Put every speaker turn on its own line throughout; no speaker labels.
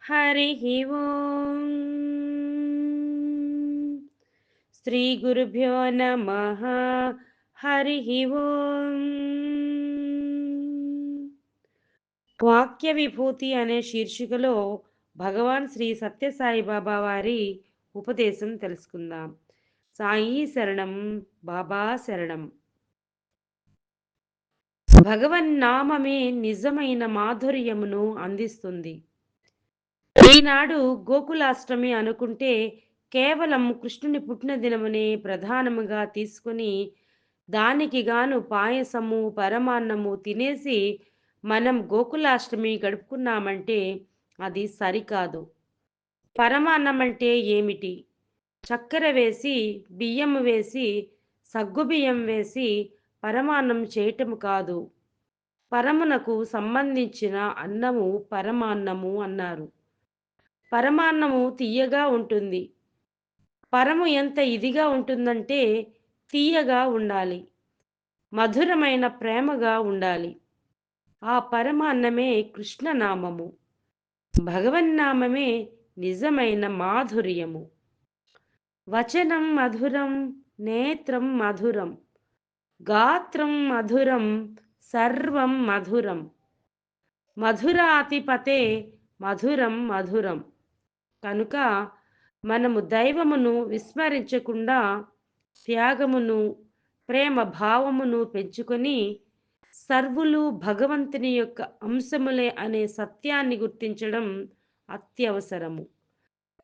हरिः ओम् श्रीगुरुभ्यो नमः। हरिः ओम् వాక్య విభూతి అనే శీర్షికలో భగవాన్ శ్రీ సత్యసాయి బాబా వారి ఉపదేశం తెలుసుకుందాం. సాయి శరణం, బాబా శరణం. భగవన్నామమే నిజమైన మాధుర్యమును అందిస్తుంది. ఈనాడు గోకులాష్టమి అనుకుంటే కేవలం కృష్ణుని పుట్టినదినమునే ప్రధానముగా తీసుకుని దానికి గాను పాయసము పరమాన్నము తినేసి మనం గోకులాష్టమి గడుపుకున్నామంటే అది సరికాదు. పరమాన్నం అంటే ఏమిటి? చక్కెర వేసి బియ్యం వేసి సగ్గుబియ్యం వేసి పరమాన్నం చేయటం కాదు. పరమునకు సంబంధించిన అన్నము పరమాన్నము అన్నారు. పరమాన్నము తియ్యగా ఉంటుంది. పరము ఎంత ఇదిగా ఉంటుందంటే తీయగా ఉండాలి, మధురమైన ప్రేమగా ఉండాలి. ఆ పరమాన్నమే కృష్ణనామము. భగవన్నామమే నిజమైన మాధుర్యము. వచనం మధురం, నేత్రం మధురం, గాత్రం మధురం, సర్వం మధురం. మధురాతిపతే మధురం మధురం. కనుక మనము దైవమును విస్మరించకుండా త్యాగమును ప్రేమ భావమును పెంచుకొని సర్వులు భగవంతుని యొక్క అంశములే అనే సత్యాన్ని గుర్తించడం అత్యవసరము.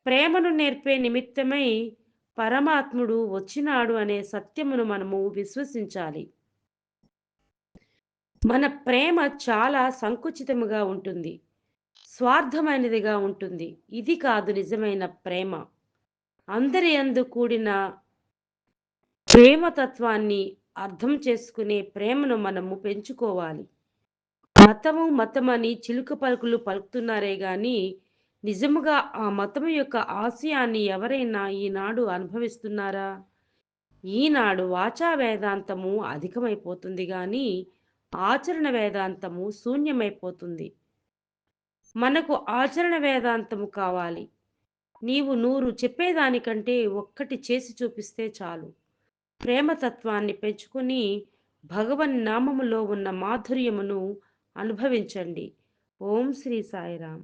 ప్రేమను నేర్పే నిమిత్తమై పరమాత్ముడు వచ్చినాడు అనే సత్యమును మనము విశ్వసించాలి. మన ప్రేమ చాలా సంకుచితముగా ఉంటుంది, స్వార్థమైనదిగా ఉంటుంది. ఇది కాదు నిజమైన ప్రేమ. అందరి యందు కూడిన ప్రేమతత్వాన్ని అర్థం చేసుకునే ప్రేమను మనము పెంచుకోవాలి. మతము మతమని చిలుక పలుకులు పలుకుతున్నారే గాని నిజముగా ఆ మతము యొక్క ఆశయాన్ని ఎవరైనా ఈనాడు అనుభవిస్తున్నారా? ఈనాడు వాచా వేదాంతము అధికమైపోతుంది గాని ఆచరణ వేదాంతము శూన్యమైపోతుంది. మనకు ఆచరణ వేదాంతము కావాలి. నీవు 100 చెప్పేదానికంటే ఒక్కటి చేసి చూపిస్తే చాలు. ప్రేమతత్వాన్ని పెంచుకుని భగవన్నామములో ఉన్న మాధుర్యమును అనుభవించండి. ఓం శ్రీ సాయిరాం.